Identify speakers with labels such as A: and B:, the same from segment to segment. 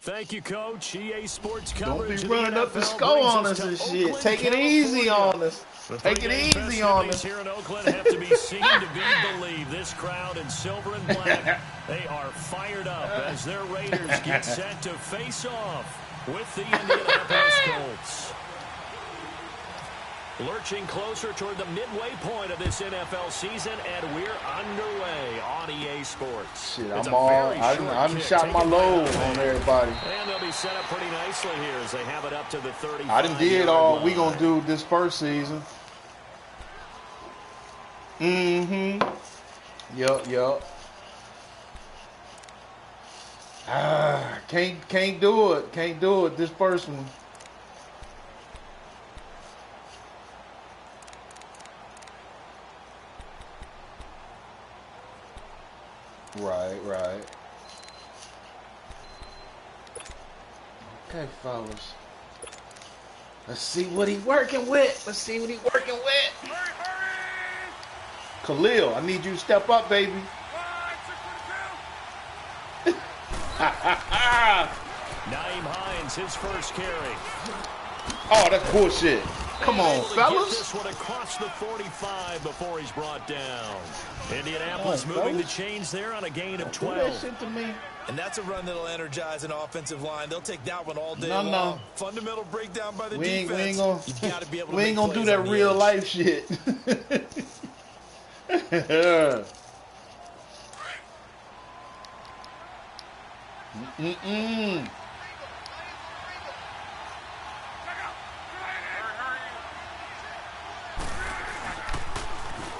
A: Thank you, Coach. EA Sports
B: Don't
A: coverage.
B: be running up the score on us and shit.
A: Oakland,
B: Take it easy on us. Take it easy on us.
A: Here in Oakland have to be seen to be believed. This crowd in silver and black, they are fired up as their Raiders get set to face off with the Indianapolis Colts. Lurching closer toward the midway point of this NFL season, and we're underway on EA Sports.
B: Shit, I'm shot my load on everybody.
A: And they'll be set up pretty nicely here as they have it up to the 35.
B: I done did all we gonna do this first season. Yup. Can't do it. Can't do it this first one. Right. Okay, fellas. Let's see what he working with. Khalil, I need you to step up, baby.
A: Nyheim Hines, his first carry.
B: Oh, that's bullshit. Come on, fellas.
A: Get this one across the 45 before he's brought down. Indianapolis moving the chains there on a gain of 12.
B: Do that shit to me.
C: And that's a run that'll energize an offensive line. They'll take that one all day long.
B: No.
C: Fundamental breakdown by the
B: defense.
C: We ain't
B: gonna do that real life shit.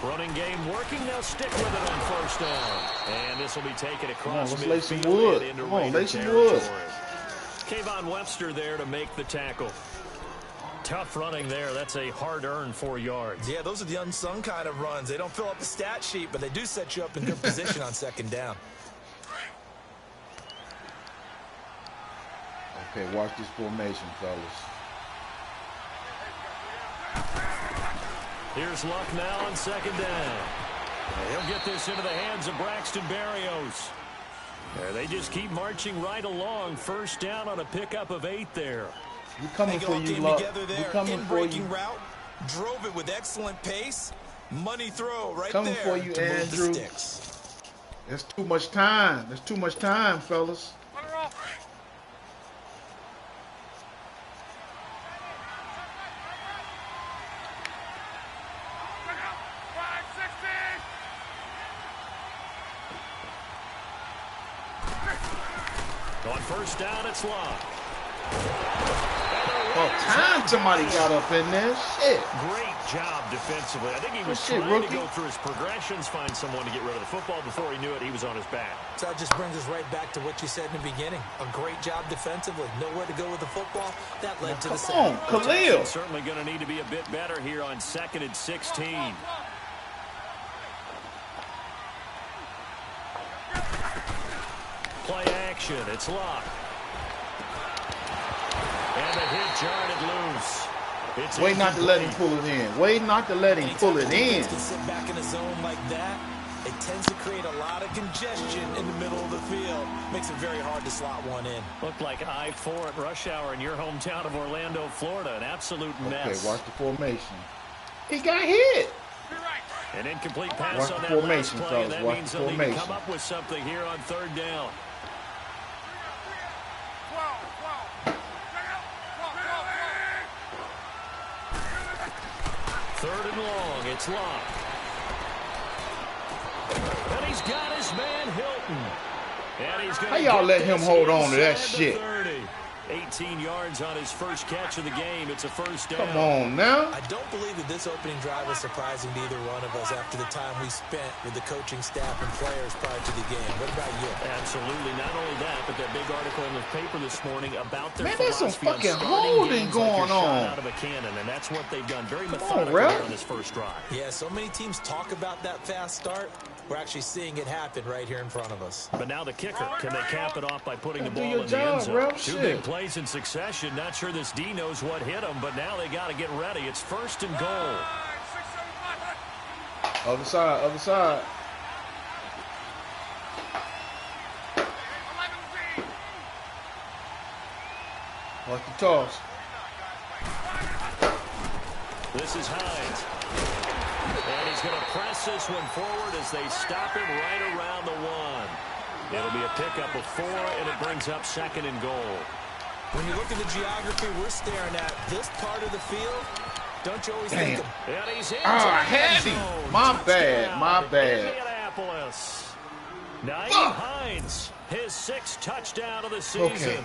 A: Running game working. They'll stick with it on first down. And this will be taken across
B: midfield. Let's lay some wood. Come on, lay some wood.
A: Kayvon Webster there to make the tackle. Tough running there. That's a hard-earned 4 yards.
C: Yeah, those are the unsung kind of runs. They don't fill up the stat sheet, but they do set you up in good position on second down.
B: Okay, watch this formation, fellas.
A: Here's Luck now on second down. He'll get this into the hands of Braxton Berrios. They just keep marching right along. First down on a pickup of 8 there.
B: We coming for you, Luck. We coming for you.
C: Route, drove it with excellent pace. Money throw right
B: coming
C: there.
B: For you, Andrew. There's too much time. There's too much time, fellas.
A: On first down, it's Luck.
B: Oh, time somebody got up in there. Shit.
A: Great job defensively. I think he was trying to go through his progressions, find someone to get rid of the football. Before he knew it, he was on his back.
C: So that just brings us right back to what you said in the beginning. A great job defensively. Nowhere to go with the football. That led to the sack.
B: Come on, Khalil.
A: Certainly going to need to be a bit better here on 2nd and 16. Play action. It's Luck. And the hit jarred it loose. It's
B: Wait not to let him pull it in. Wait not to let him pull it in.
C: Can sit back in a zone like that. It tends to create a lot of congestion in the middle of the field. Makes it very hard to slot one in.
A: Looked like I-4 at rush hour in your hometown of Orlando, Florida. An absolute mess.
B: Okay, watch the formation. He got hit.
A: An incomplete pass on that last play, and that means they'll need to come up with something here on third down. Third and long, it's Luck. And he's got his man Hilton. And he's
B: how y'all let him hold on to that shit?
A: 18 yards on his first catch of the game. It's a first down.
B: Come on now.
C: I don't believe that this opening drive was surprising to either one of us after the time we spent with the coaching staff and players prior to the game. What about you?
A: Absolutely. Not only that, but that big article in the paper this morning about their
B: there's some
A: philosophy
B: fucking holding going on.
A: Out of a cannon, and that's what they've done. Very methodical on this first drive.
C: Yeah, so many teams talk about that fast start. We're actually seeing it happen right here in front of us.
A: But now the kicker. Can they cap it off by putting the ball in the end zone? Two big plays in succession. Not sure this D knows what hit him, but now they got to get ready. It's first and goal.
B: Other side, other side. Watch the toss.
A: This is Hines. And he's going to press this one forward as they stop him right around the 1. It'll be a pickup of 4, and it brings up 2nd and goal.
C: When you look at the geography we're staring at, this part of the field, don't you always think of...
A: And he's in.
B: I had him. My bad. My bad.
A: Indianapolis. Nyheim Hines, his 6th touchdown of the season.
B: Okay.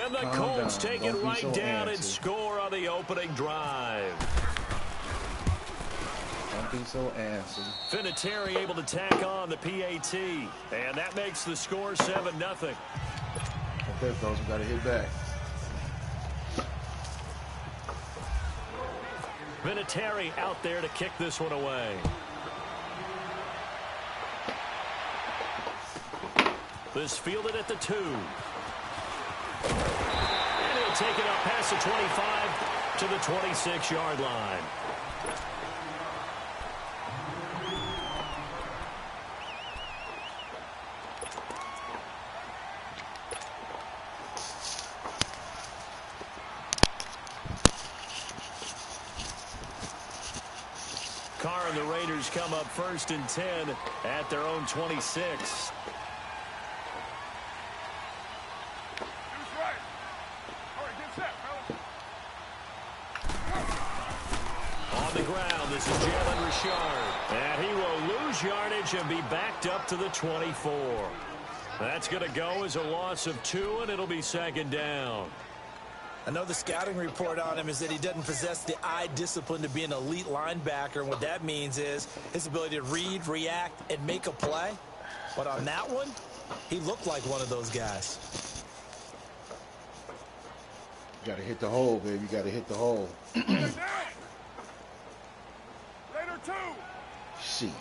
A: And the Colts take it right down and score on the opening drive.
B: Don't be so assy.
A: Vinatieri able to tack on the PAT. And that makes the score 7-0.
B: Okay, fellas, we got to hit back.
A: Vinatieri out there to kick this one away. This fielded at the 2. And he'll take it up past the 25 to the 26-yard line. Carr and the Raiders come up 1st and 10 at their own 26. This is Jalen Richard, and he will lose yardage and be backed up to the 24. That's going to go as a loss of 2, and it'll be 2nd down.
C: I know the scouting report on him is that he doesn't possess the eye discipline to be an elite linebacker, and what that means is his ability to read, react, and make a play. But on that one, he looked like one of those guys.
B: You got to hit the hole, baby. You got to hit the hole. See.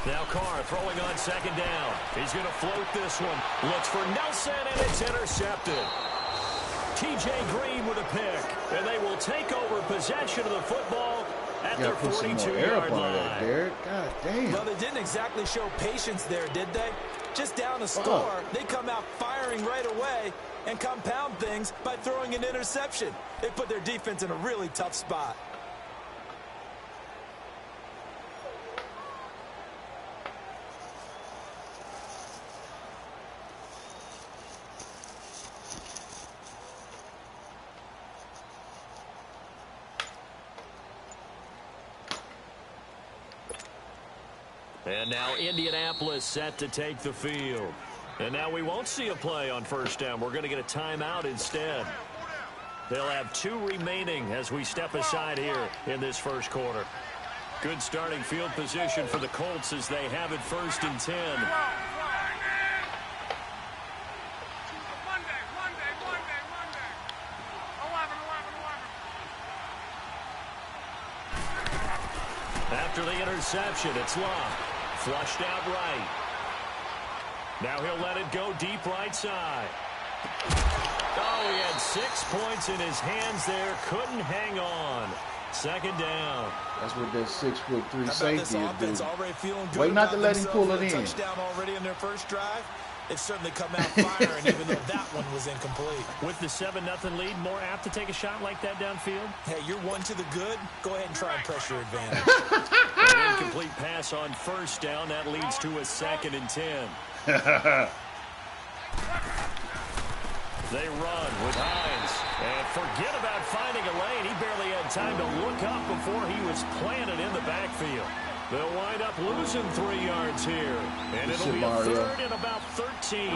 A: Now Carr throwing on 2nd down. He's going to float this one. Looks for Nelson, and it's intercepted. T.J. Green with a pick, and they will take over possession of the football at their 42-yard line.
B: God damn.
C: Well, they didn't exactly show patience there, did they? Just down a score, they come out firing right away and compound things by throwing an interception. They put their defense in a really tough spot.
A: And now Indianapolis set to take the field. And now we won't see a play on 1st down. We're going to get a timeout instead. They'll have 2 remaining as we step aside here in this 1st quarter. Good starting field position for the Colts as they have it 1st and 10. After the interception, it's Locke. Flushed out right. Now he'll let it go deep right side. Oh, he had 6 points in his hands there. Couldn't hang on. 2nd down.
B: That's what that 6'3" safety is doing.
C: Already feeling good.
B: Wait not to let him pull it in.
C: Touchdown already in their 1st drive. They've certainly come out firing, even though that one was incomplete.
A: With the 7-0 lead, more apt to take a shot like that downfield?
C: Hey, you're 1 to the good. Go ahead and try and press your advantage.
A: An incomplete pass on 1st down. That leads to a 2nd and 10. They run with Hines. And forget about finding a lane. He barely had time to look up before he was planted in the backfield. They'll wind up losing 3 yards here. And it'll be a 3rd and about 13.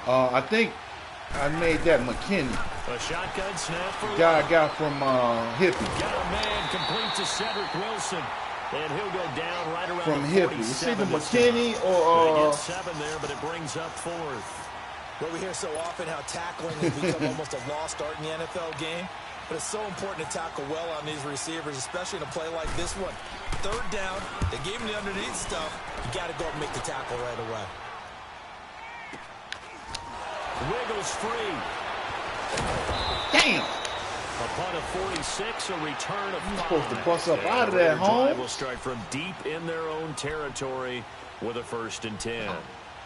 B: I think I made that McKinney.
A: A shotgun snap for
B: the guy I got from Hippie.
A: Got a man complete to Cedric Wilson. And he'll go down right around
B: from Hippie. It's either McKinney
A: or... They get 7 there, but it brings up 4th.
C: Well, we hear so often how tackling has become almost a lost art in the NFL game. But it's so important to tackle well on these receivers, especially in a play like this one. 3rd down, they gave him the underneath stuff. You got to go and make the tackle right away.
A: Wiggles free.
B: Damn.
A: A punt of 46, a return of 5.
B: You're supposed to bust up out of
A: Raider
B: that,
A: drive
B: home.
A: will start from deep in their own territory with a 1st and 10.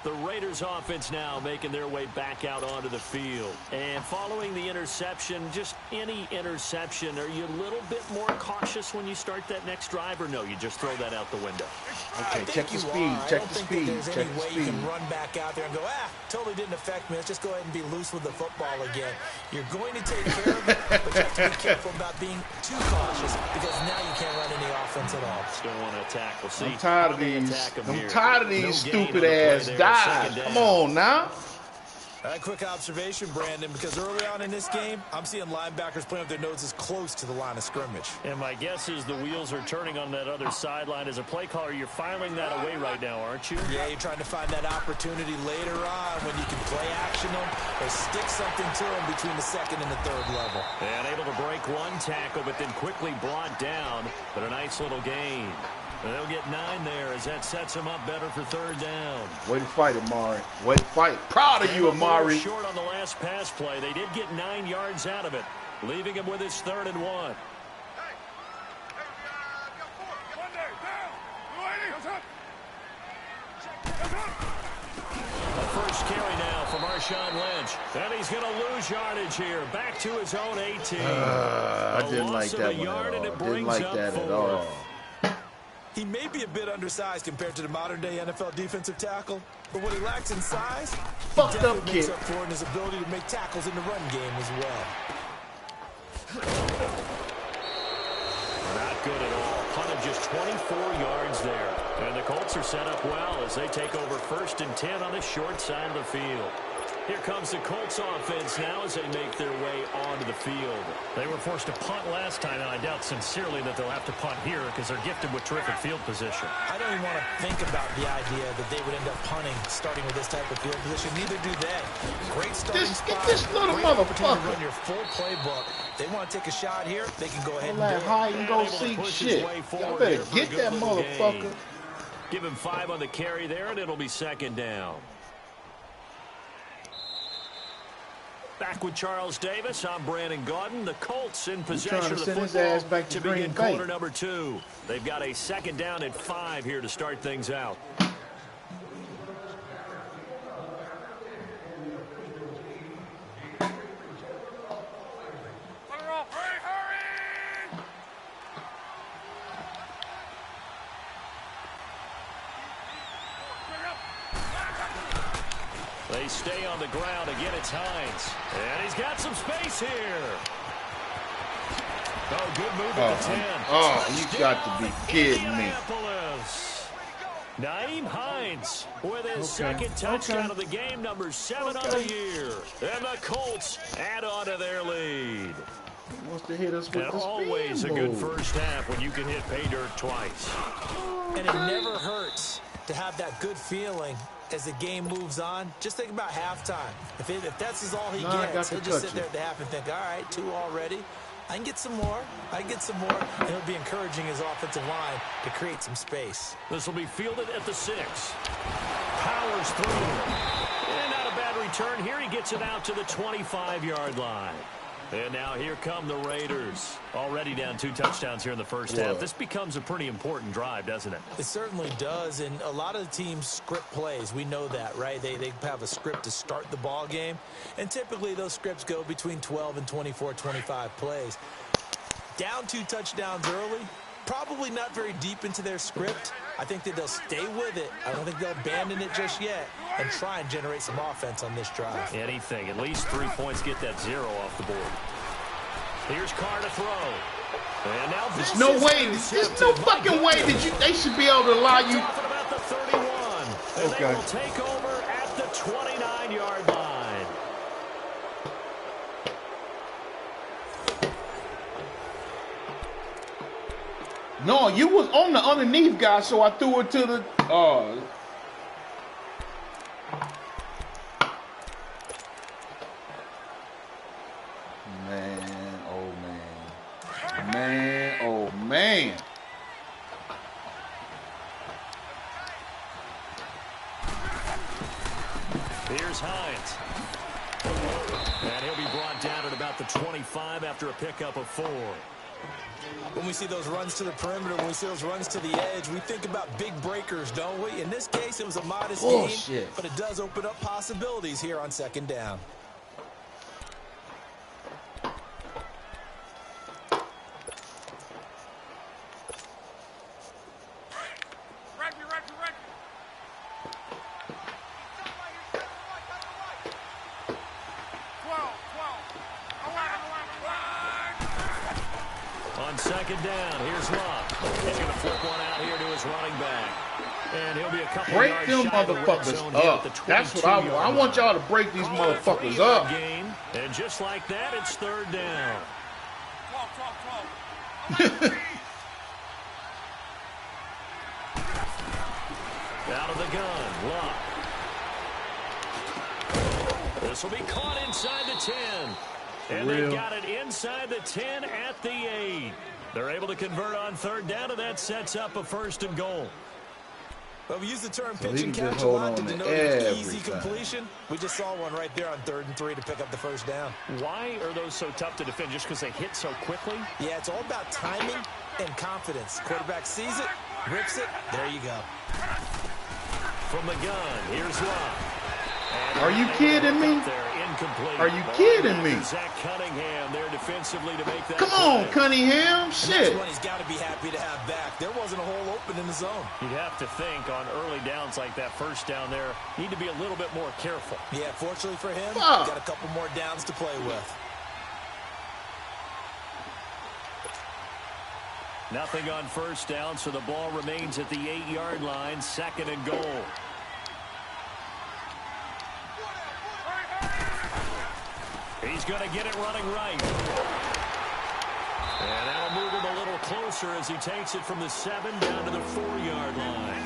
A: The Raiders offense now making their way back out onto the field. And following the interception, just any interception, are you a little bit more cautious when you start that next drive, or no, you just throw that out the window?
B: Okay, check the speed. Check the speed.
C: There's
B: Check
C: any
B: the
C: way
B: speed.
C: you can run back out there and go, totally didn't affect me. Let's just go ahead and be loose with the football again. You're going to take care of it, but you have to be careful about being too cautious because now you can't run any offense at all.
A: Still want to attack. We'll see.
B: I'm tired of these stupid ass dives. Come on now.
C: A quick observation, Brandon, because early on in this game, I'm seeing linebackers playing with their noses close to the line of scrimmage.
A: And my guess is the wheels are turning on that other sideline. As a play caller, you're filing that away right now, aren't you?
C: Yeah, you're trying to find that opportunity later on when you can play action them or stick something to them between the 2nd and the 3rd level.
A: And able to break one tackle, but then quickly brought down. But a nice little gain. And they'll get 9 there as that sets them up better for 3rd down.
B: Way to fight, Amari. Way to fight. Proud of you, Amari.
A: Short on the last pass play. They did get 9 yards out of it, leaving him with his 3rd and 1. The first carry now for Marshawn Lynch. And he's going to lose yardage here. Back to his own 18.
B: I didn't like that one at all. Didn't like that at all.
C: He may be a bit undersized compared to the modern-day NFL defensive tackle, but what he lacks in size, he definitely makes up for in his ability to make tackles in the run game as well.
A: Not good at all. Punt of just 24 yards there. And the Colts are set up well as they take over 1st and 10 on the short side of the field. Here comes the Colts offense now as they make their way onto the field. They were forced to punt last time, and I doubt sincerely that they'll have to punt here because they're gifted with terrific field position.
C: I don't even want to think about the idea that they would end up punting starting with this type of field position. Neither do they. Great starting spot.
B: Get this little motherfucker.
C: Run your full playbook. They want to take a shot here. They can go ahead and do it.
B: High and go see shit. Y'all better get that motherfucker.
A: Give him 5 on the carry there, and it'll be 2nd down. Back with Charles Davis, I'm Brandon Gaudin. The Colts in possession of the football to begin quarter number 2. They've got a 2nd down and 5 here to start things out. They stay on the ground. Again, it's Hines. And he's got some space here. Oh, good move at the 10.
B: Oh, you got to be kidding me.
A: Nyheim Hines with his 2nd touchdown of the game, number 7 on the year. And the Colts add on to their lead.
B: He wants to hit us with the
A: always a good first half when you can hit pay dirt twice.
C: And it never hurts to have that good feeling as the game moves on. Just think about halftime. If that's all he gets, he'll just sit there at the half and think, all right, 2 already. I can get some more. I can get some more. And he'll be encouraging his offensive line to create some space.
A: This will be fielded at the 6. Powers through. And not a bad return. Here he gets it out to the 25-yard line. And now here come the Raiders. Already down 2 touchdowns here in the first half. This becomes a pretty important drive, doesn't it?
C: It certainly does. And a lot of the teams script plays. We know that, right? They have a script to start the ball game. And typically those scripts go between 12 and 24, 25 plays. Down 2 touchdowns early. Probably not very deep into their script. I think that they'll stay with it. I don't think they'll abandon it just yet and try and generate some offense on this drive.
A: Anything. At least 3 points, get that 0 off the board. Here's Carr to throw. And now
B: there's no way. There's no fucking way that they should be able to allow you.
A: Talking about the 31. And they will take over at the 29-yard line.
B: No, you was on the underneath guy, so I threw it to the. Man, oh man. Man, oh man.
A: Here's Hines. And he'll be brought down at about at the 25 after a pickup of 4.
C: When we see those runs to the perimeter, when we see those runs to the edge, we think about big breakers, don't we? In this case, it was a modest gain, but it does open up possibilities here on 2nd down.
A: On 2nd down, here's Love. He's going to flip one out here to his running back. And he'll be a couple
B: break
A: yards
B: them
A: shy of the red
B: motherfuckers
A: zone here at the
B: up. That's what I want. I want y'all to break these motherfuckers up.
A: Gain, and just like that, it's 3rd down. Out of the gun, Love. This will be caught inside the 10. And they got it inside the 10 at the 8. They're able to convert on 3rd down, and that sets up a 1st and goal.
C: Well, we use the term pitch and catch a lot to denote an easy completion. We just saw one right there on 3rd and 3 to pick up the 1st down.
D: Why are those so tough to defend? Just because they hit so quickly?
C: Yeah, it's all about timing and confidence. Quarterback sees it, rips it, there you go.
A: From the gun, here's Love.
B: Are you kidding me? Are you kidding me?
A: Zach Cunningham there defensively to make that.
B: Come on, Cunningham. Shit.
C: That's one he's got to be happy to have back. There wasn't a hole open in the zone.
D: You'd have to think on early downs like that, 1st down there, need to be a little bit more careful.
C: Yeah, fortunately for him, got a couple more downs to play with.
A: Nothing on 1st down, so the ball remains at the 8-yard line, 2nd and goal. He's going to get it running right. And that'll move him a little closer as he takes it from the 7 down to the 4-yard line.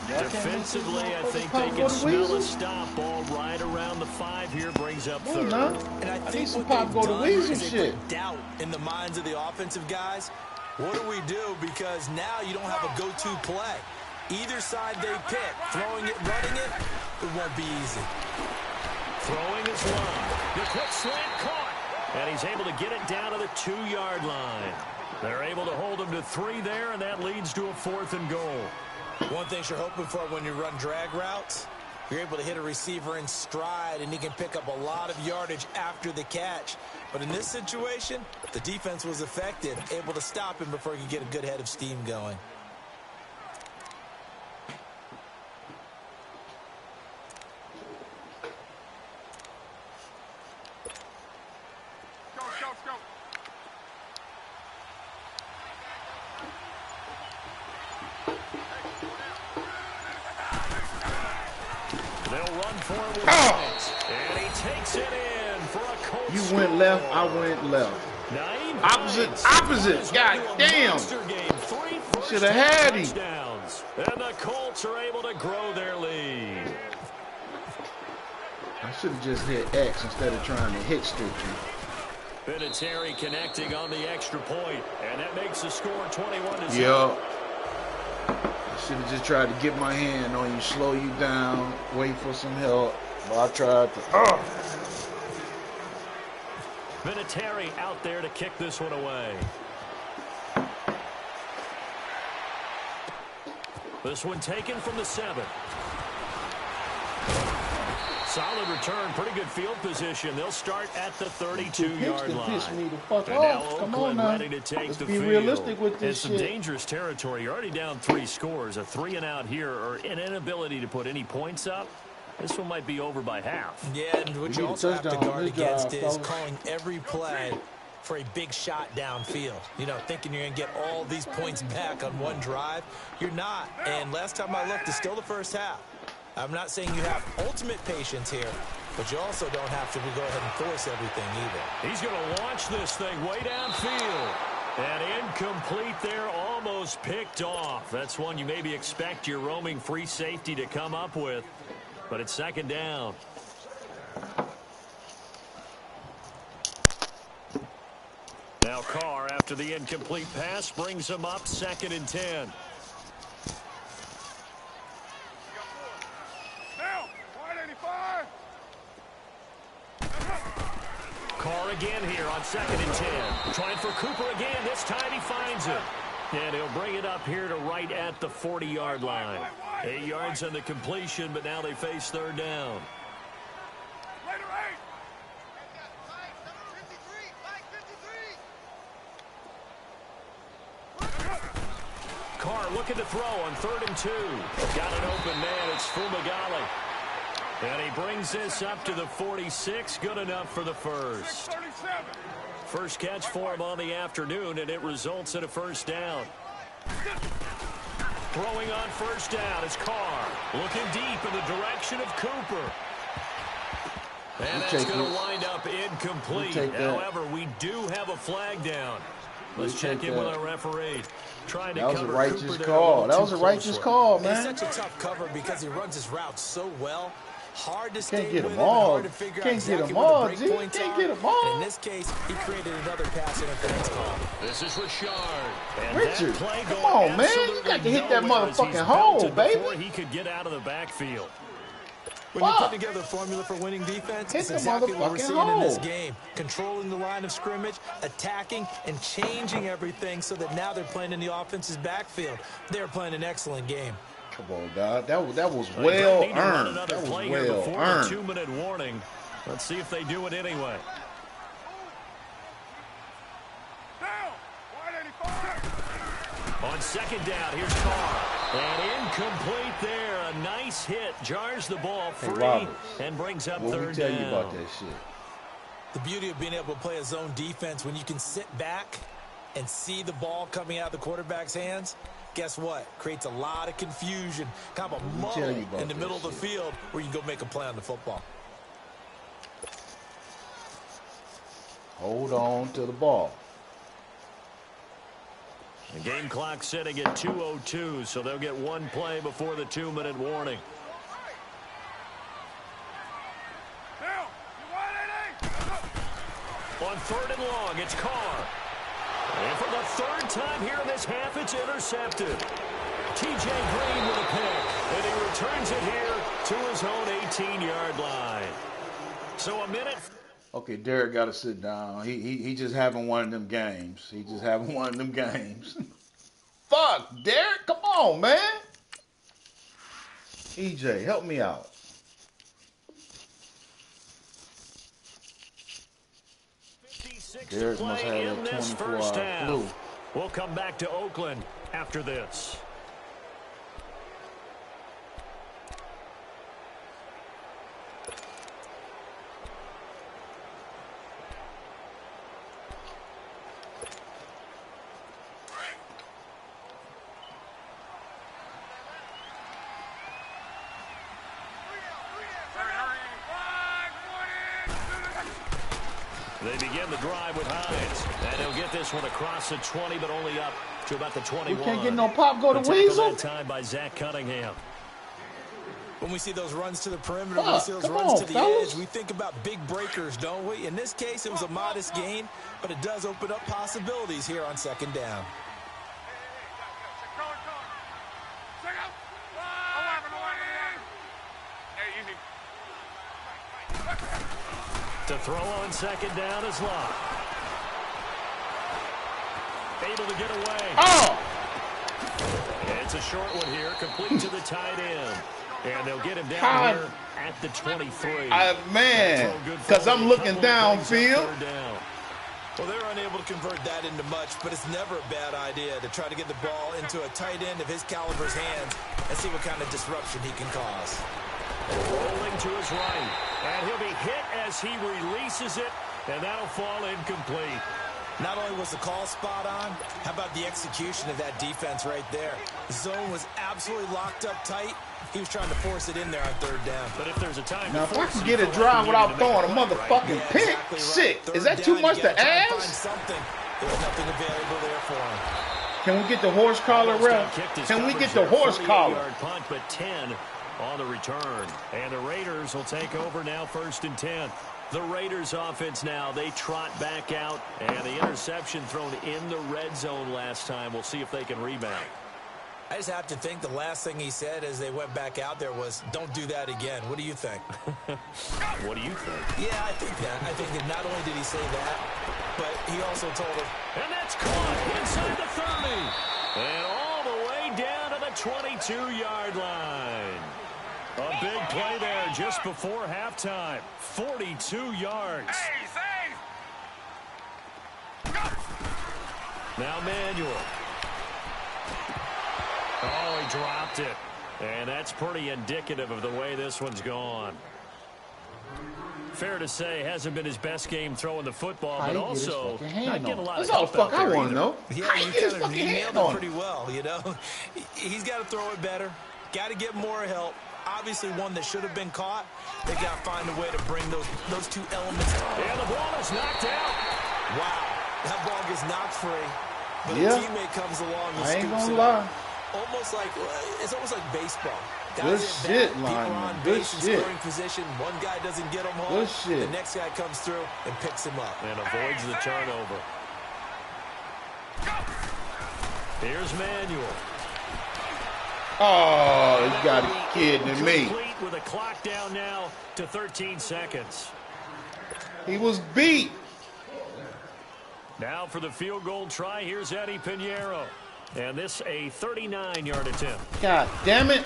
A: Defensively, I think they can smell a stop ball right around the 5 here, brings up 3rd.
C: And I think what they've done is they put doubt in the minds of the offensive guys. What do we do? Because now you don't have a go-to play. Either side they pick, throwing it, running it, it won't be easy.
A: Throwing is Love. The quick slant caught. And he's able to get it down to the 2-yard line. They're able to hold him to 3 there, and that leads to a 4th and goal.
C: One thing you're hoping for when you run drag routes, you're able to hit a receiver in stride, and he can pick up a lot of yardage after the catch. But in this situation, the defense was effective, able to stop him before he could get a good head of steam going.
A: And he takes it in for a Colts.
B: You went left, I went left. Opposite. God damn. Should have had him.
A: And the Colts are able to grow their lead.
B: I should have just hit X instead of trying to hit stick you.
A: Vinatieri connecting on the extra point, and that makes the score 21-7.
B: Yeah. I should have just tried to get my hand on you, slow you down, wait for some help. But I tried to.
A: Vinatieri out there to kick this one away. This one taken from the 7. Solid return, pretty good field position. They'll start at the 32-yard line.
B: Me the fuck
A: and now
B: off. Come
A: Oakland
B: on now.
A: ready to take
B: Let's
A: the
B: be
A: field.
B: realistic with this
A: It's
B: shit.
A: some dangerous territory. You're already down 3 scores. A 3-and-out here, or an inability to put any points up. This one might be over by half.
C: Yeah, and what you also have to guard against is calling every play for a big shot downfield. You know, thinking you're going to get all these points back on one drive. You're not. And last time I looked, it's still the first half. I'm not saying you have ultimate patience here, but you also don't have to go ahead and force everything either.
A: He's going to launch this thing way downfield. And incomplete there, almost picked off. That's one you maybe expect your roaming free safety to come up with. But it's 2nd down. Now Carr, after the incomplete pass, brings him up 2nd and 10. Carr again here on 2nd and 10. Trying for Cooper again. This time he finds it. And he'll bring it up here to right at the 40-yard line. 8 yards on the completion, but now they face 3rd down. Carr looking to throw on 3rd and 2. Got an open man. It's Fumagalli. And he brings this up to the 46. Good enough for the first. First catch for him on the afternoon, and it results in a 1st down. Throwing on 1st down is Carr. Looking deep in the direction of Cooper. And that's going to wind up incomplete. However, we do have a flag down. Let's check in with our referee. Trying to
B: that was
A: cover
B: a righteous
A: Cooper
B: call. That was a righteous call, man.
C: It's such a tough cover because he runs his route so well. Hard to stay
B: Can't get
C: with
B: them
C: him,
B: all.
C: hard to figure out
B: Can't
C: exactly
B: get them
C: where the
B: all,
C: break
B: G.
C: points
B: Can't
C: are.
B: get them all.
C: And in this case, he created another pass interference call.
A: This is Richard.
B: Richard, come on, man. You got to hit that motherfucking hole, baby.
A: Before he could get out of the backfield.
C: When you put together a formula for winning defense, it's exactly what we're seeing in this game. Controlling the line of scrimmage, attacking, and changing everything so that now they're playing in the offense's backfield. They're playing an excellent game.
B: Come on, dog. That was well earned. That was well earned.
A: 2-minute warning. Let's see if they do it anyway. On 2nd down, here's Carr. And incomplete there. A nice hit. Jars the ball free and brings up 3rd down.
B: What we tell you about that shit?
C: The beauty of being able to play a zone defense when you can sit back and see the ball coming out of the quarterback's hands, guess what? Creates a lot of confusion. Kind of a muddle in the middle of the field where you can go make a play on the football.
B: Hold on to the ball.
A: The game clock setting at 2:02, so they'll get one play before the 2-minute warning. On 3rd and long, it's Carr. And for the 3rd time here in this half, it's intercepted. T.J. Green with a pick, and he returns it here to his own 18-yard line. So a minute.
B: Okay, Derek got to sit down. He just having one of them games. He just having one of them games. Fuck, Derek, come on, man. EJ, help me out. Derek must have that 24-hour flu.
A: We'll come back to Oakland after this. They begin the drive with Hines. And he'll get this one across the 20, but only up to about the 21.
B: We can't get no pop go to Weasel.
A: That time by Zach Cunningham.
C: When we see those runs to the perimeter, when we see those runs to the edge, we think about big breakers, don't we? In this case, it was a modest gain, but it does open up possibilities here on 2nd down.
A: To throw on 2nd down is Locke. Able to get away.
B: Oh!
A: It's a short one here, complete to the tight end. And they'll get him down here at the 23.
B: Man, because I'm looking downfield.
C: Well, they're unable to convert that into much, but it's never a bad idea to try to get the ball into a tight end of his caliber's hands and see what kind of disruption he can cause.
A: Rolling to his right, and he'll be hit as he releases it, and that'll fall incomplete.
C: Not only was the call spot on, how about the execution of that defense right there? The zone was absolutely locked up tight. He was trying to force it in there on 3rd down.
A: But if there's a time
B: now, if I can get a drive without throwing a motherfucking pick, shit, is that too much to ask?
C: There's nothing available there for him.
B: Can we get the horse collar, ref? Can we get the horse collar?
A: Punt, but 10 on the return. And the Raiders will take over now, 1st and 10. The Raiders offense now, they trot back out, and the interception thrown in the red zone last time. We'll see if they can rebound.
C: I just have to think the last thing he said as they went back out there was, don't do that again. What do you think?
D: What do you think?
C: Yeah, I think that. I think that not only did he say that, but he also told him.
A: And that's caught inside the 30. And all the way down to the 22-yard line. A big play there just before halftime. 42 yards. Now Manuel. Oh, he dropped it. And that's pretty indicative of the way this one's gone. Fair to say, hasn't been his best game throwing the football, but also not getting a lot of help out there.
B: That's all the fuck I want to know.
C: Yeah, you nailed it pretty well, you know. He's got to throw it better. Got to get more help. Obviously one that should have been caught. They got to find a way to bring those two elements.
A: And the ball is knocked out.
C: Wow. That ball gets knocked free. But
B: Yeah.
C: a teammate comes along and
B: I ain't
C: scoops
B: gonna
C: it
B: lie.
C: up. It's almost like baseball.
B: Good
C: Guys at
B: shit,
C: bat, people are
B: lineman.
C: on
B: Good
C: base in
B: shit.
C: scoring position. One guy doesn't get him home.
B: Good shit.
C: The next guy comes through and picks him up.
A: And avoids the turnover. Here's Manuel.
B: Oh, you got to be kidding me.
A: Complete with a clock down now to 13 seconds.
B: He was beat.
A: Now for the field goal try, here's Eddie Pinheiro. And this a 39-yard attempt.
B: God damn it.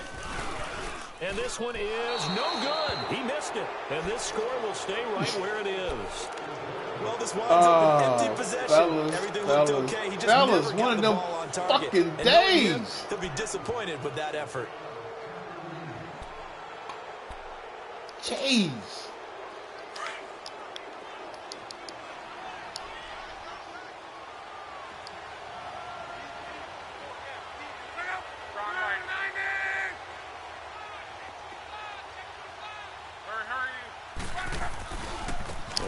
A: And this one is no good. He missed it. And this score will stay right where it is.
C: Well, this winds up an empty possession.
B: Fellas,
C: Everything looked okay. He just
B: fellas,
C: never
B: one
C: got
B: of
C: the
B: them
C: ball on target.
B: fucking
C: And knowing him,
B: days.
C: he'll be disappointed with that effort.
B: Jeez.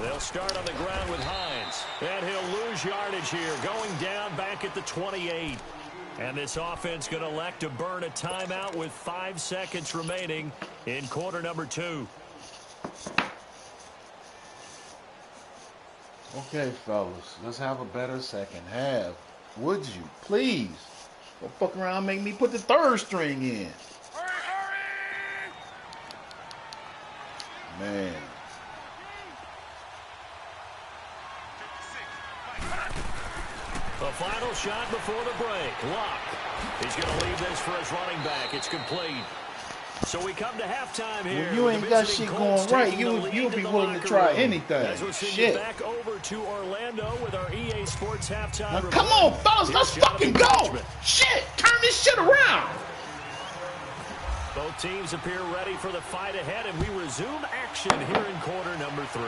A: They'll start on the ground with Hines. And he'll lose yardage here, going down back at the 28. And this offense going to elect to burn a timeout with 5 seconds remaining in quarter number 2.
B: Okay, fellas, let's have a better second half. Would you, please? Don't fuck around and make me put the third string in. Man.
A: The final shot before the break. Locke. He's going to leave this for his running back. It's complete. So we come to halftime here.
B: When you ain't got shit going right, you'll be willing to try anything.
A: As we'll send
B: Shit.
A: you back over to Orlando with our EA Sports halftime.
B: Now,
A: report.
B: come on, fellas, let's
A: Here's
B: fucking
A: Jonathan
B: go.
A: Richmond.
B: Shit, turn this shit around.
A: Both teams appear ready for the fight ahead, and we resume action here in quarter number 3.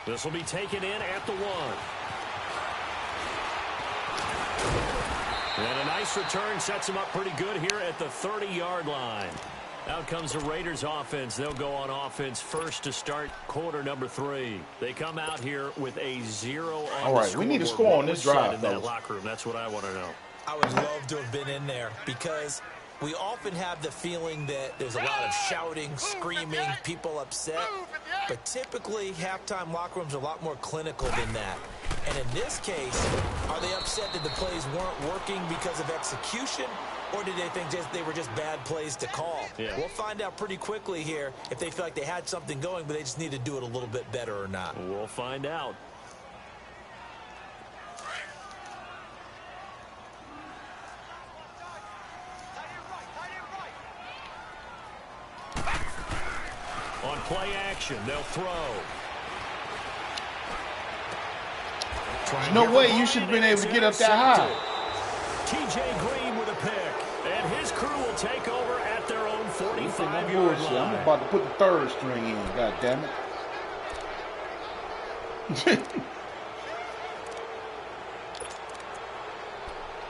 A: This will be taken in at the 1. And a nice return sets them up pretty good here at the 30-yard line. Out comes the Raiders offense. They'll go on offense first to start quarter number 3. They come out here with a 0 on
B: All right,
A: the
B: we need to
A: scoreboard.
B: score on
A: What
B: this
A: was said
B: drive,
A: in that
B: fellas.
A: locker room. That's what I want to know.
C: I would love to have been in there because we often have the feeling that there's a lot of shouting, screaming, people upset. But typically, halftime locker rooms are a lot more clinical than that. And in this case, are they upset that the plays weren't working because of execution? Or did they think they were just bad plays to call?
A: Yeah.
C: We'll find out pretty quickly here if they feel like they had something going, but they just need to do it a little bit better or not.
A: We'll find out. On play action, they'll throw.
B: There's no way you should have been able to get up that high.
A: TJ Green with a pick. And his crew will take over at their own
B: I'm
A: 45-yard
B: bullshit. I'm
A: line.
B: about to put the third string in. God damn it.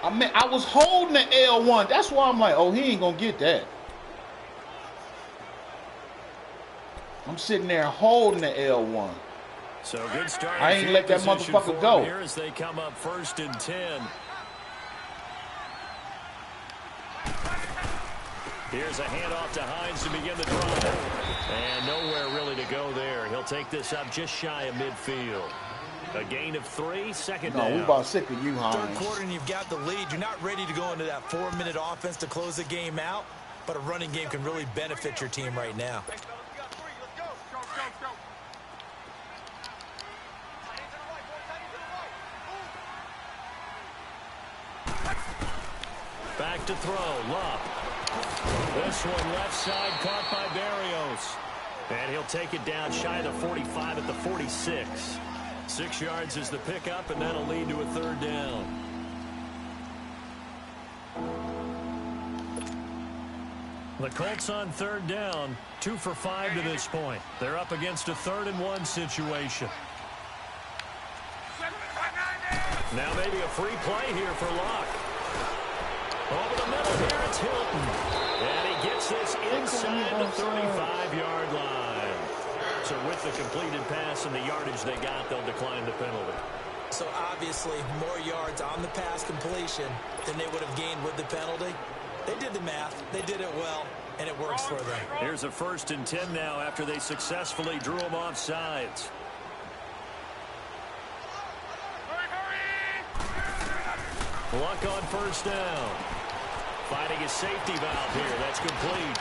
B: I was holding the L1. That's why I'm like, oh, he ain't gonna get that. I'm sitting there holding the L1.
A: So good start.
B: I ain't let that motherfucker go.
A: Here as they come up 1st and 10. Here's a handoff to Hines to begin the drive. And nowhere really to go there. He'll take this up just shy of midfield. A gain of 3, second
B: No,
A: down.
B: we about sick of you,
C: Third
B: Hines.
C: quarter and you've got the lead. You're not ready to go into that 4-minute offense to close the game out, but a running game can really benefit your team right now.
A: Back to throw, Luck. This one left side caught by Berrios. And he'll take it down shy of the 45 at the 46. 6 yards is the pickup, and that'll lead to a third down. The Colts on third down, 2 for 5 to this point. They're up against a 3rd-and-1 situation. Now maybe a free play here for Luck. Over the middle here, it's Hilton. And he gets this inside the 35-yard line. So with the completed pass and the yardage they got, they'll decline the penalty.
C: So obviously more yards on the pass completion than they would have gained with the penalty. They did the math. They did it well, and it works for them.
A: Here's a 1st and 10 now after they successfully drew him off sides. Luck on 1st down. Finding a safety valve here. That's complete.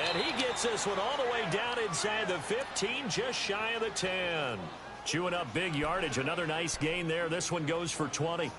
A: And he gets this one all the way down inside the 15, just shy of the 10. Chewing up big yardage. Another nice gain there. This one goes for 20.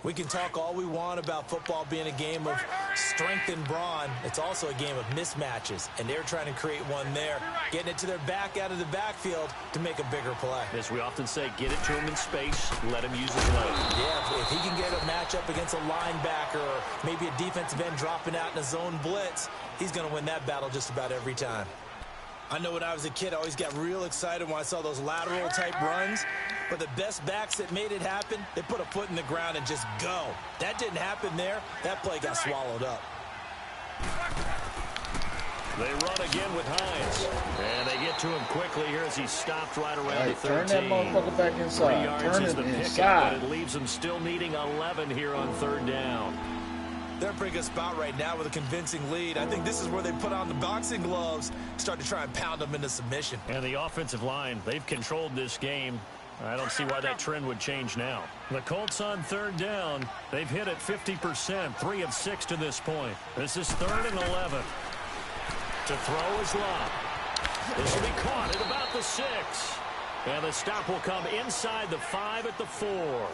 C: We can talk all we want about football being a game of strength and brawn. It's also a game of mismatches, and they're trying to create one there, getting it to their back out of the backfield to make a bigger play.
A: As we often say, get it to him in space, let him use his leg.
C: Yeah, if he can get a matchup against a linebacker or maybe a defensive end dropping out in a zone blitz, he's going to win that battle just about every time. I know when I was a kid, I always got real excited when I saw those lateral-type runs. But the best backs that made it happen, they put a foot in the ground and just go. That didn't happen there. That play got swallowed up.
A: They run again with Hines. And they get to him quickly here as he stopped right around the 13.
B: Turn that motherfucker back
A: 3
B: inside.
A: yards
B: Turn
A: is
B: it
A: the pickup,
B: inside.
A: but it leaves them still needing 11 here on 3rd down.
C: They're in a pretty good spot right now with a convincing lead. I think this is where they put on the boxing gloves, start to try and pound them into submission.
A: And the offensive line, they've controlled this game. I don't see why that trend would change now. The Colts on 3rd down. They've hit it 50%, 3 of 6 to this point. This is 3rd and 11. To throw is Lott. This will be caught at about the 6. And the stop will come inside the 5 at the 4.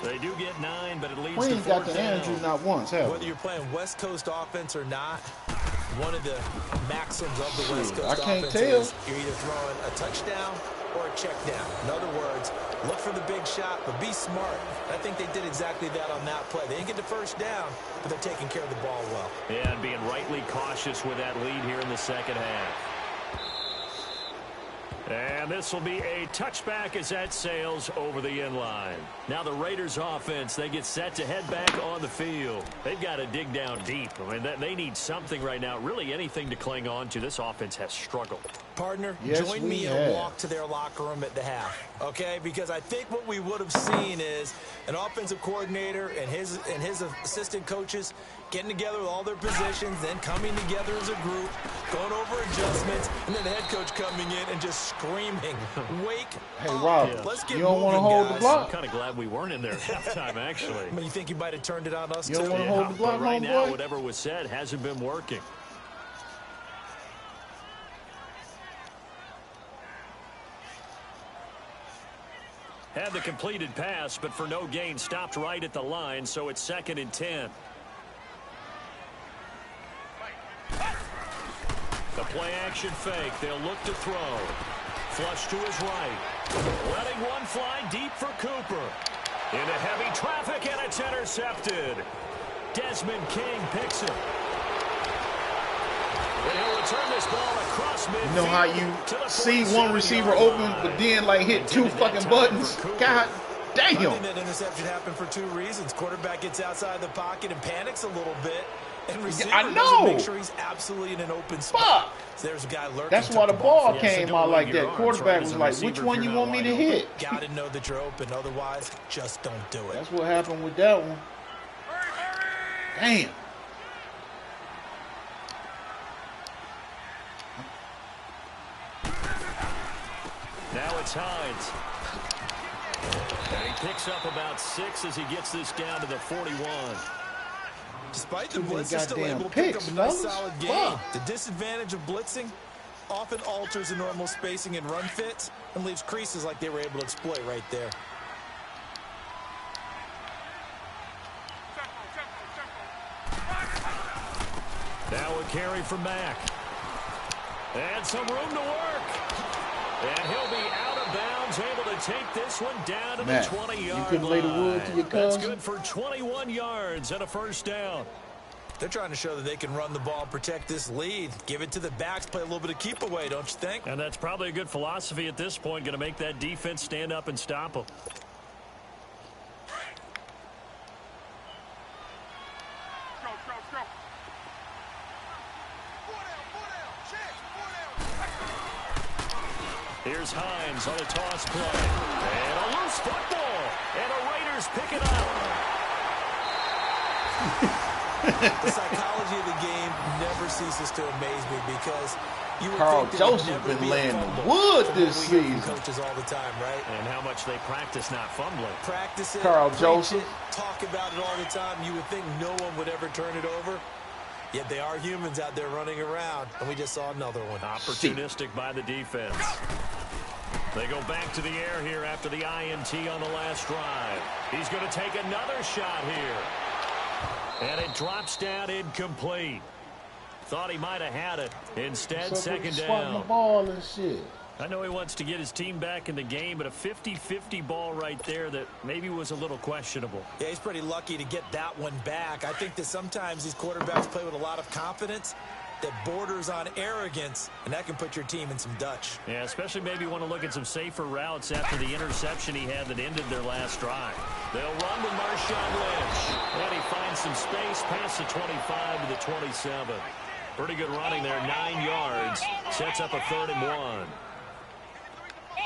A: They do get 9, but it leads
B: We
A: to
B: ain't got
A: 4th
B: the
A: down.
B: Andrew not once, have
C: Whether
B: we?
C: you're playing West Coast offense or not, one of the maxims of the West Coast
B: I can't
C: offense
B: tell.
C: is you're either throwing a touchdown or a check down. In other words, look for the big shot, but be smart. I think they did exactly that on that play. They didn't get the 1st down, but they're taking care of the ball well.
A: Yeah, and being rightly cautious with that lead here in the 2nd half. And this will be a touchback as that sails over the end line. Now the Raiders offense, they get set to head back on the field. They've got to dig down deep. I mean, they need something right now, really anything to cling on to. This offense has struggled.
C: Partner,
B: Yes,
C: join
B: we
C: me in
B: have.
C: a walk to their locker room at the half, okay? Because I think what we would have seen is an offensive coordinator and his assistant coaches getting together with all their positions, then coming together as a group, going over adjustments, and then the head coach coming in and just screaming, wake
B: Hey,
C: up.
B: Rob,
C: Let's get
B: you don't want to
C: moving,
B: hold the
C: guys.
B: block?
A: I'm kind of glad we weren't in there at halftime, actually.
C: I mean, you think you might have turned it on us,
B: You don't
C: too?
B: wanna hold the block,
A: but right now,
B: homeboy?
A: whatever was said hasn't been working. Had the completed pass, but for no gain, stopped right at the line, so it's 2nd and 10. The play action fake. They'll look to throw. Flush to his right. Letting one fly deep for Cooper. Into heavy traffic, and it's intercepted. Desmond King picks it. And he'll return this ball across midfield.
B: You know how you see one receiver open, but then like hit 2 fucking buttons? God
C: I
B: damn.
C: think that interception happened for 2 reasons. Quarterback gets outside the pocket and panics a little bit. And receiver
B: I
C: doesn't
B: know.
C: make sure he's absolutely in an open spot.
B: Fuck.
C: So there's a guy lurking.
B: That's
C: took
B: why the ball
A: Yeah, so
B: came
A: don't
B: out
A: wave
B: like
A: your
B: that.
A: arms,
B: Quarterback
A: right,
B: was
A: as a
B: like,
A: receiver
B: which
A: if
B: one
A: you're
B: you
A: not
B: want me
A: wide
B: to
A: open.
B: hit?
C: Got to know that you're open. Otherwise, just don't do it.
B: That's what happened with that one. Damn.
A: Now it's Hines. And he picks up about 6 as he gets this down to the 41.
C: Despite the blitz, they're still able to pick up a nice solid game. The disadvantage of blitzing often alters the normal spacing and run fits and leaves creases like they were able to exploit right there.
A: Now a carry from Mack. And some room to work. And he'll be out of bounds, able to take this one down to the 20-yard line.
B: You couldn't lay the wood to your cousin?
A: That's good for 21 yards and a first down.
C: They're trying to show that they can run the ball and protect this lead. Give it to the backs, play a little bit of keep away, don't you think?
A: And that's probably a good philosophy at this point, going to make that defense stand up and stop them. Here's Hines on a toss play. And a loose football. And the Raiders pick it up.
C: The psychology of the game never ceases to amaze me because you would
B: Carl
C: think
B: Joseph been laying wood this season.
C: Coaches all the time, right?
A: And how much they practice not fumbling.
C: Practice it,
B: Carl
C: preach
B: Joseph.
C: it, talk about it all the time. You would think no one would ever turn it over. Yet they are humans out there running around, and we just saw another one.
A: Opportunistic by the defense. They go back to the air here after the INT on the last drive. He's going to take another shot here. And it drops down incomplete. Thought he might have had it. Instead, second down.
B: The ball and shit.
A: I know he wants to get his team back in the game, but a 50-50 ball right there that maybe was a little questionable.
C: Yeah, he's pretty lucky to get that one back. I think that sometimes these quarterbacks play with a lot of confidence that borders on arrogance, and that can put your team in some Dutch.
A: Yeah, especially maybe want to look at some safer routes after the interception he had that ended their last drive. They'll run with Marshawn Lynch, and he finds some space past the 25 to the 27. Pretty good running there, 9 yards. Sets up a 3rd and 1.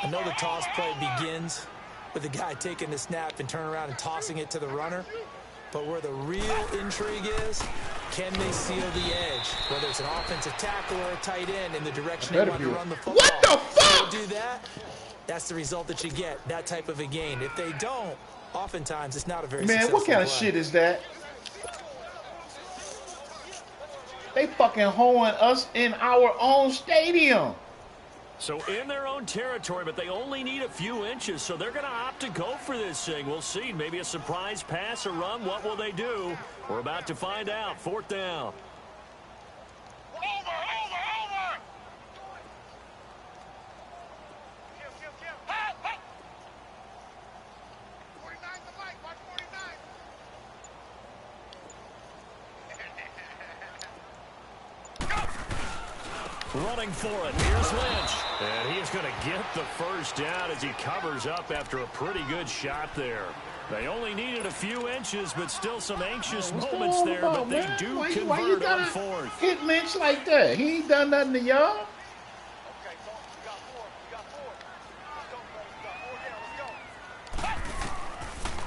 C: I know the toss play begins with the guy taking the snap and turning around and tossing it to the runner. But where the real intrigue is, can they seal the edge? Whether it's an offensive tackle or a tight end in the direction they want to run the football.
B: What the fuck?
C: If they do that, that's the result that you get, that type of a gain. If they don't, oftentimes it's not a very successful
B: Man, what kind of
C: play.
B: shit is that? They fucking hoeing us in our own stadium.
A: So in their own territory, but they only need a few inches, so they're going to opt to go for this thing. We'll see. Maybe a surprise pass or run. What will they do? We're about to find out. 4th down. Running for it. Here's Lynch. And he's going to get the first down as he covers up after a pretty good shot there. They only needed a few inches, but still some anxious moments there, but they do convert on 4th.
B: Hit Lynch like that. He ain't done nothing to y'all.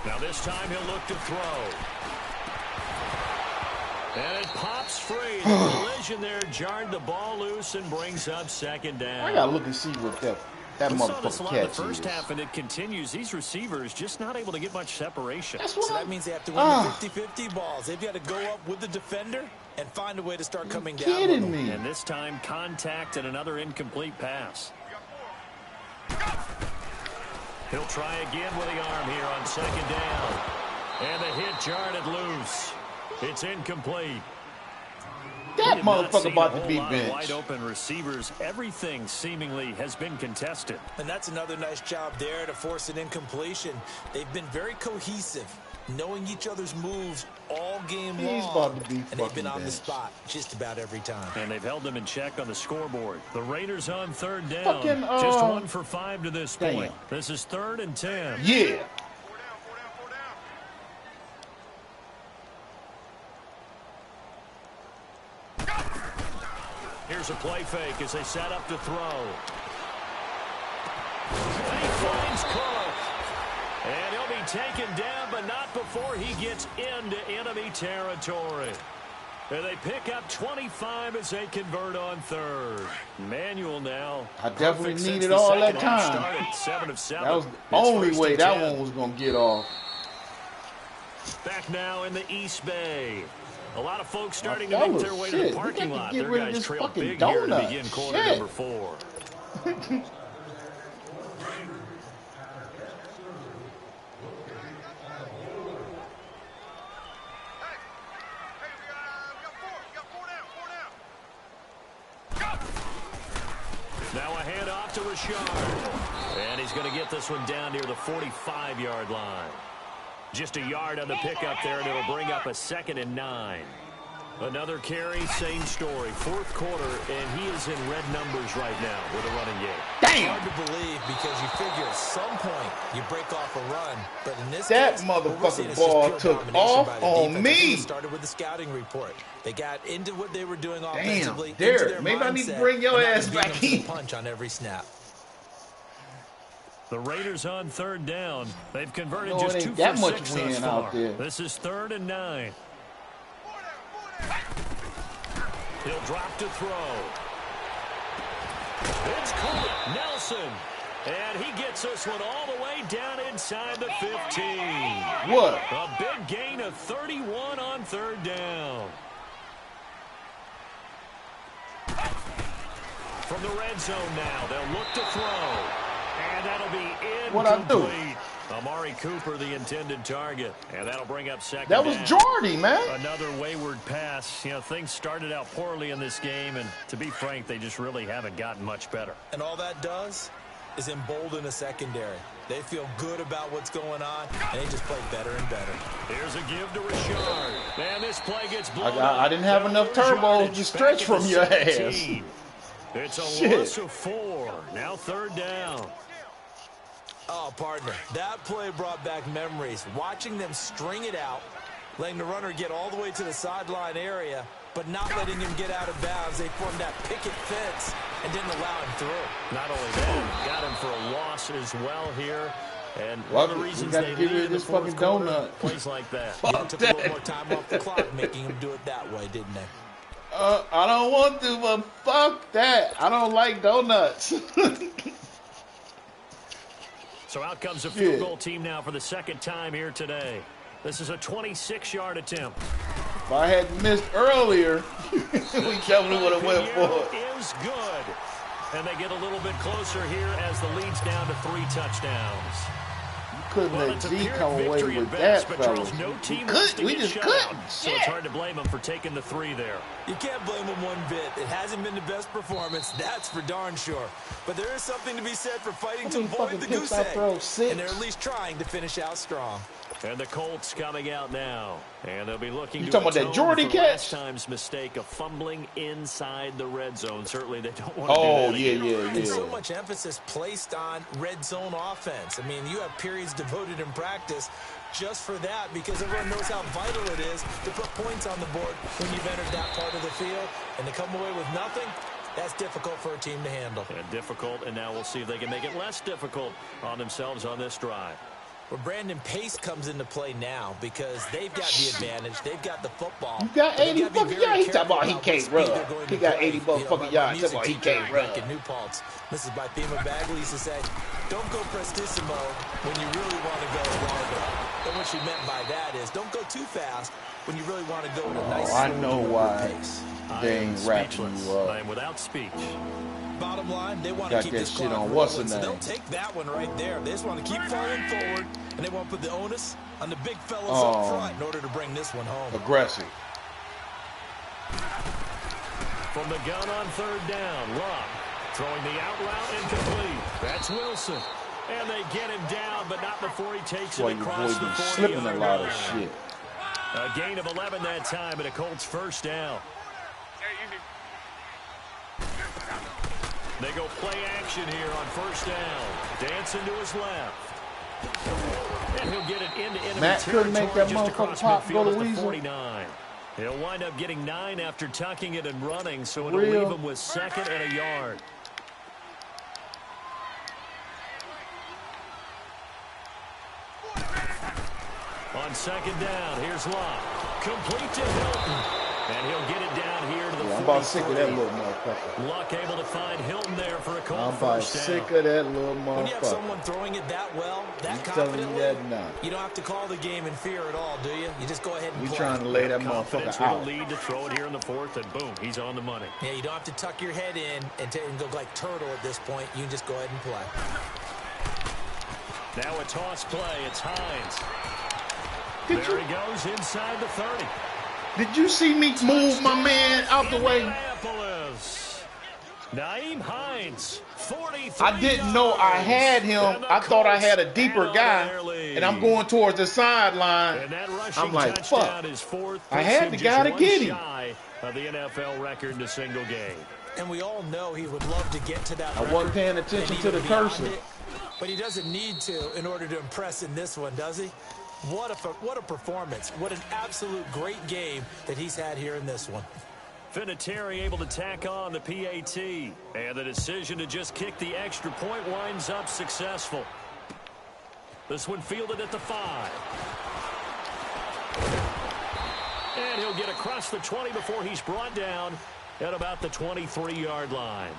A: Now this time he'll look to throw. And it pops free. The collision there jarred the ball loose and brings up 2nd down.
B: I gotta look and see what that motherfucker catch
A: the first half, and it continues. These receivers just not able to get much separation.
C: So that means they have to win the 50-50 balls. They've got to go up with the defender and find a way to start coming down.
B: Kidding me?
A: And this time, contact and another incomplete pass. He'll try again with the arm here on 2nd down. And the hit jarred it loose. It's incomplete.
B: That motherfucker about to be benched.
A: Wide open receivers. Everything seemingly has been contested.
C: And that's another nice job there to force an incompletion. They've been very cohesive, knowing each other's moves all game long.
B: He's about to be
C: and they've been on the spot just about every time.
A: And they've held them in check on the scoreboard. The Raiders on 3rd down.
B: Fucking,
A: just 1 for 5 to this point.
B: Damn.
A: This is 3rd and 10.
B: Yeah.
A: Here's a play fake as they set up to throw. And he finds Cook. And he'll be taken down, but not before he gets into enemy territory. And they pick up 25 as they convert on third. Manuel now.
B: I definitely needed all that time.
A: 7 of 7.
B: That was the only way that one was going to get off.
A: Back now in the East Bay. A lot of folks starting to make their way to the parking lot. Their guys trail big here to begin quarter number 4. Now a handoff to Richard. And he's going to get this one down near the 45-yard line. Just a yard on the pickup there, and it'll bring up a 2nd and 9. Another carry, same story. Fourth quarter, and he is in red numbers right now with a running game.
B: Damn!
C: Hard to believe because you figure at some point you break off a run. But in this
B: that
C: case,
B: motherfucking ball took off on me.
C: Started with the scouting report. They got into what they were doing offensively.
B: Damn, Derek, maybe I need to bring your ass back in.
C: Punch on every snap.
A: The Raiders on 3rd down. They've converted
B: No,
A: just 2
B: that
A: for
B: much
A: 6
B: wind
A: thus
B: out
A: far.
B: there.
A: This is 3rd and 9. He'll drop to throw. It's caught. Nelson. And he gets this one all the way down inside the 15.
B: What?
A: A big gain of 31 on 3rd down. From the red zone now, they'll look to throw. And that'll be incomplete.
B: What I do?
A: Amari Cooper, the intended target. And that'll bring up 2nd
B: That was
A: down.
B: Jordy, man.
A: Another wayward pass. You know, things started out poorly in this game, and to be frank, they just really haven't gotten much better.
C: And all that does is embolden a secondary. They feel good about what's going on, and they just play better and better.
A: Here's a give to Richard. Man, this play gets blown
B: I didn't have enough turbos to stretch from your ass.
A: It's a
B: Shit.
A: loss of 4. Now 3rd down.
C: Oh, partner, that play brought back memories. Watching them string it out, letting the runner get all the way to the sideline area, but not letting him get out of bounds. They formed that picket fence and didn't allow him through.
A: Not only that, got him for a loss as well here. And
B: Well,
A: one of the reasons
B: we got
A: they
B: to get rid
A: lead
B: of
A: in the
B: this fucking
A: 4th quarter,
B: donut.
A: plays like that.
C: Yeah, took a little more time off the clock, making him do it that way, didn't they?
B: I don't want to, but fuck that. I don't like donuts.
A: So out comes a field goal team now for the 2nd time here today. This is a 26-yard attempt.
B: If I had missed earlier, we definitely would have went for it.
A: Is good. And they get a little bit closer here as the lead's down to 3 touchdowns.
B: Couldn't
A: Well,
B: let
A: it's a
B: G
A: Pyrrhic
B: come away
A: victory
B: with
A: at
B: that,
A: best, but
B: fellas.
A: Charles, no team wants to
B: We
A: get
B: just
A: shut
B: couldn't.
A: out, so
B: Shit.
A: it's hard to blame them for taking the 3 there.
C: You can't blame them one bit. It hasn't been the best performance, that's for darn sure. But there is something to be said for fighting to avoid the goose egg. And they're at least trying to finish out strong.
A: And the Colts coming out now. And they'll be looking
B: You
A: to
B: talking about that
A: atone
B: Jordy
A: for
B: catch?
A: last time's mistake of fumbling inside the red zone. Certainly they don't want to
B: Oh,
A: do that
B: yeah,
A: again.
B: yeah,
C: And so
B: yeah.
C: much emphasis placed on red zone offense. I mean, you have periods devoted in practice just for that because everyone knows how vital it is to put points on the board when you've entered that part of the field. And to come away with nothing, that's difficult for a team to handle.
A: And difficult, and now we'll see if they can make it less difficult on themselves on this drive.
C: Well, Brandon, pace comes into play now because they've got the advantage. They've got the football.
B: You got 80
C: But they gotta be
B: fucking
C: very
B: yards. He talking
C: careful
B: about he
C: what
B: can't
C: speed
B: run.
C: they're going
B: He
C: to
B: got
C: play.
B: 80 motherfucking
C: my
B: yards.
C: music
B: That's why he
C: teacher
B: can't run.
C: back in New Paltz, Mrs. Bythema Bagley used to say, don't go prestissimo when you really want to go longer. And what she meant by that is don't go too fast when you really want to go at a nice,
B: I
C: slow,
B: know
C: deliberate
B: why
C: pace.
B: they ain't rapping
A: Speechless.
B: you
A: I
B: up.
A: am without speech.
C: Bottom line, they want to
B: Got
C: keep
B: that
C: this
B: shit
C: clock
B: on what's
C: rolling,
B: the
C: so
B: name?
C: they'll take that one right there. They just want to keep falling forward, and they want to put the onus on the big fellas up front in order to bring this one home.
B: Aggressive.
A: From the gun on 3rd down, Luck throwing the out route incomplete. That's Wilson. And they get him down, but not before he takes
B: That's why
A: it
B: your boy
A: across the
B: be
A: 40-yard
B: slipping a lot of
A: line.
B: shit.
A: A gain of 11 that time, and a Colts 1st down. They go play action here on 1st down. Dancing to his left. And he'll get it into enemy
B: Matt couldn't make that
A: territory just
B: motherfucker
A: across
B: pop go
A: midfield
B: to
A: at the
B: Weasel.
A: 49. He'll wind up getting 9 after tucking it and running, so it'll
B: Real.
A: leave him with 2nd and a yard. On 2nd down, here's Locke. Complete to Hilton. And he'll get it down here to the 43.
B: I'm about sick of that little motherfucker.
A: Luck able to find Hilton there for a call.
B: I'm about sick of that little motherfucker.
C: When you have someone throwing it that well, that confidently, you don't have to call the game in fear at all, do you? You just go ahead and play.
B: We're trying to lay that motherfucker out.
A: With a lead to throw it here in the fourth, and boom, he's on the money.
C: Yeah, you don't have to tuck your head in and go like turtle at this point. You can just go ahead and play.
A: Now a toss play. It's Hines. There he goes inside the 30.
B: Did you see me move my man out the way?
A: Nyheim Hines, 43.
B: I didn't know I had him. I thought I had a deeper guy, and I'm going towards the sideline. I'm like, fuck. I had the guy to get him.
A: Of the NFL record in a single game.
C: And we all know he would love to get to that.
B: I wasn't paying attention to the cursor.
C: But he doesn't need to in order to impress in this one, does he? What a performance. What an absolute great game that he's had here in this one.
A: Vinatieri able to tack on the PAT. And the decision to just kick the extra point winds up successful. This one fielded at the 5. And he'll get across the 20 before he's brought down at about the 23-yard line.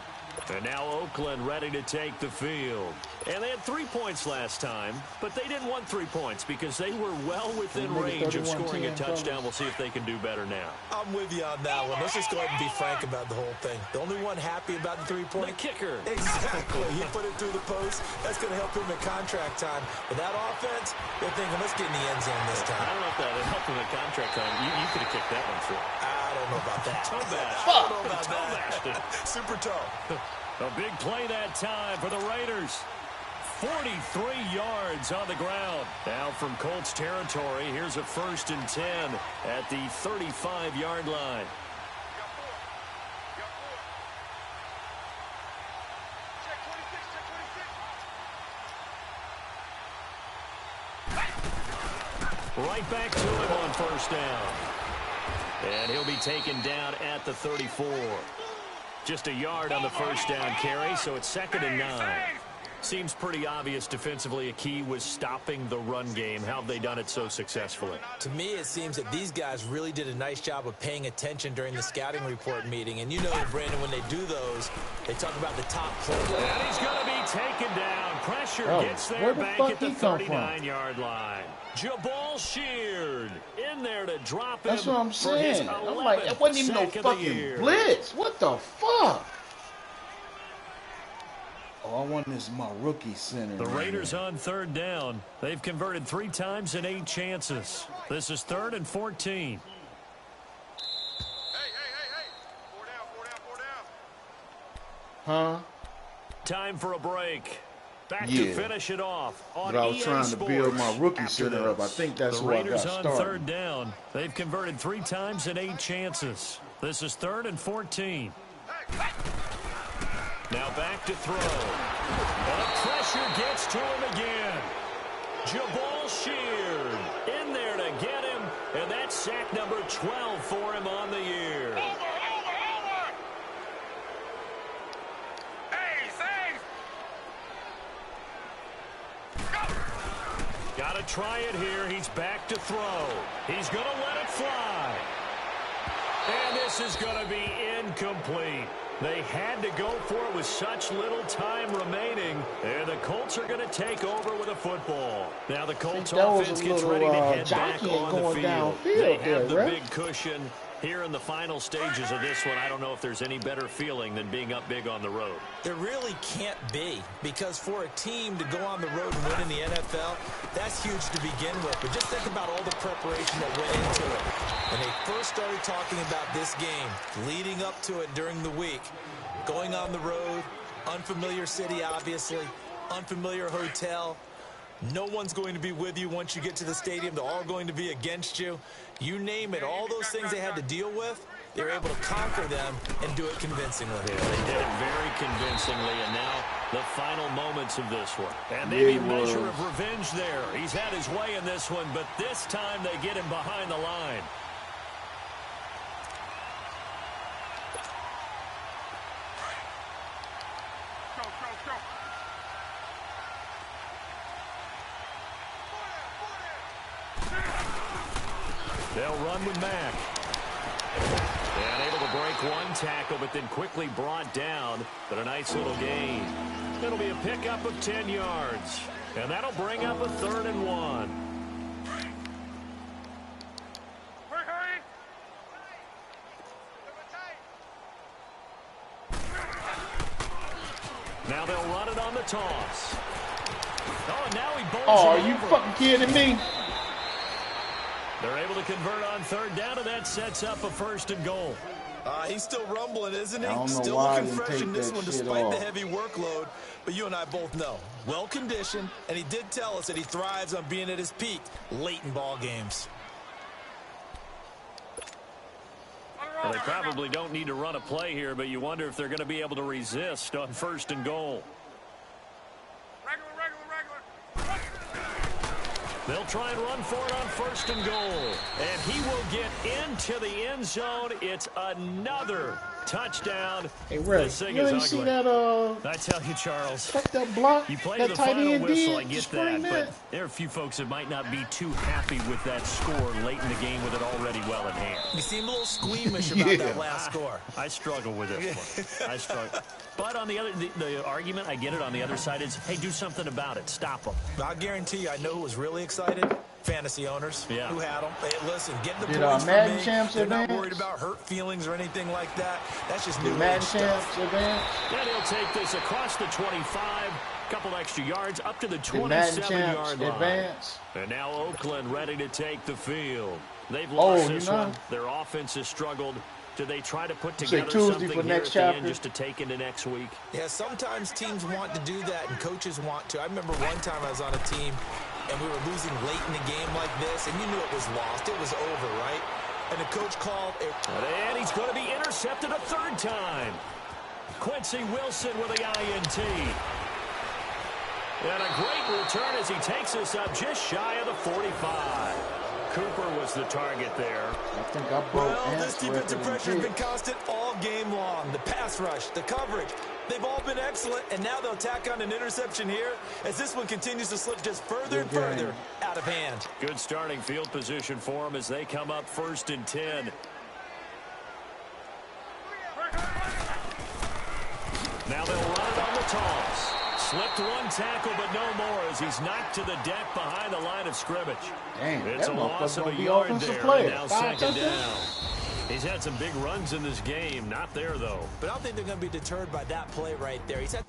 A: And now Oakland ready to take the field. And they had 3 points last time, but they didn't want 3 points because they were well within range of scoring a touchdown. We'll see if they can do better now.
C: I'm with you on that one. Let's just go ahead and be frank about the whole thing. The only one happy about the 3-point?
A: The kicker.
C: Exactly. He put it through the post. That's going to help him in contract time. But that offense, they're thinking, let's get in the end zone this time.
A: I don't know if that would help him in contract time. You could have kicked that one through.
C: I don't know about that.
A: Toe bash.
C: I don't know about that. Super toe.
A: A big play that time for the Raiders. 43 yards on the ground. Now from Colts territory, here's a 1st and 10 at the 35-yard line. Right back to him on 1st down. And he'll be taken down at the 34. Just a yard on the 1st down carry, so it's 2nd and 9. Seems pretty obvious defensively a key was stopping the run game. How have they done it so successfully?
C: To me, it seems that these guys really did a nice job of paying attention during the scouting report meeting. And you know, Brandon, when they do those, they talk about the top player.
A: And he's going to be taken down. Pressure gets there back at the 39-yard line. Jabal Sheard in there to drop him.
B: That's what I'm saying. I'm like, that wasn't even no fucking blitz. What the fuck? All I want is my rookie center.
A: The Raiders on 3rd down. They've converted 3 times in 8 chances. This is 3rd and 14.
B: Huh?
A: Time for a break. Back to finish it off on
B: but I was
A: EA
B: trying
A: Sports.
B: to build my rookie center up. I think that's where I got started.
A: The Raiders on 3rd down. They've converted 3 times in 8 chances. This is 3rd and 14. Now back to throw. And the pressure gets to him again. Jabal Sheard in there to get him. And that's sack number 12 for him on the year. Got to try it here. He's back to throw. He's going to let it fly. And this is going to be incomplete. They had to go for it with such little time remaining. And the Colts are going to take over with a football. Now the Colts offense gets ready to head back on the field. They have the big cushion. Here in the final stages of this one, I don't know if there's any better feeling than being up big on the road.
C: There really can't be, because for a team to go on the road and win in the NFL, that's huge to begin with. But just think about all the preparation that went into it. When they first started talking about this game, leading up to it during the week, going on the road, unfamiliar city, obviously, unfamiliar hotel. No one's going to be with you once you get to the stadium. They're all going to be against you. You name it, all those things they had to deal with, they were able to conquer them and do it convincingly.
A: Yeah, they did it very convincingly, and now the final moments of this one. And maybe a measure of revenge there. He's had his way in this one, but this time they get him behind the line. They'll run with Mack. to break one tackle, but then quickly brought down. But a nice little gain. It'll be a pickup of 10 yards. And that'll bring up a 3rd and 1. Now they'll run it on the toss. Oh, and now he bowls
B: are
A: it
B: you
A: over.
B: fucking kidding me?
A: They're able to convert on 3rd down, and that sets up a 1st and goal.
C: He's still rumbling, isn't he?
B: I don't know
C: Still
B: why
C: looking
B: he
C: fresh in
B: take
C: this
B: that
C: one
B: shit
C: despite
B: off.
C: the heavy workload. But you and I both know, well-conditioned, and he did tell us that he thrives on being at his peak late in ball games.
A: Well, they probably don't need to run a play here, but you wonder if they're going to be able to resist on 1st and goal. They'll try and run for it on 1st and goal. And he will get into the end zone. It's another touchdown.
B: Hey, Ray,
A: This thing
B: you
A: is
B: ain't see
A: ugly.
B: that,
A: I tell you, Charles.
B: that block
A: You play
B: that
A: the
B: tight
A: final
B: end
A: whistle, I
B: did?
A: get
B: Screen
A: that, but there are a few folks that might not be too happy with that score late in the game with it already well in hand.
C: You seem a little squeamish about that last score.
A: I struggle with this one. I struggle. But on the other, the argument, I get it, on the other side is, hey, do something about it. Stop them.
C: I guarantee you, I know who was really excited. Fantasy owners who had them. Hey, listen, get the points for
B: Madden
C: me.
B: Champs
C: They're not
B: advance?
C: worried about hurt feelings or anything like that. That's just new
B: Madden
C: age stuff.
B: Champs advance?
A: And he'll take this across the 25, couple extra yards, up to the
B: Madden Champs
A: 27-yard line.
B: advance?
A: And now Oakland ready to take the field. They've lost this one. Their offense has struggled. Do they try to put together something
B: for
A: here
B: next
A: at the end
B: chapter?
A: just to take into next week?
C: Yeah, sometimes teams want to do that, and coaches want to. I remember one time I was on a team, and we were losing late in the game like this, and you knew it was lost. It was over, right? And the coach called a...
A: And he's going to be intercepted a 3rd time. Quincy Wilson with the INT. And a great return as he takes us up just shy of the 45. Cooper was the target there.
B: I think I broke
C: this defensive pressure has been constant all game long. The pass rush, the coverage, they've all been excellent, and now they'll tack on an interception here as this one continues to slip just further and further out of hand.
A: Good starting field position for them as they come up 1st and 10. Now they'll run it on the toss. Slipped one tackle, but no more as he's knocked to the deck behind the line of scrimmage.
B: Damn,
A: it's a loss of a yard there, and now 2nd down. He's had some big runs in this game. Not there, though.
C: But I don't think they're going to be deterred by that play right there. He's had...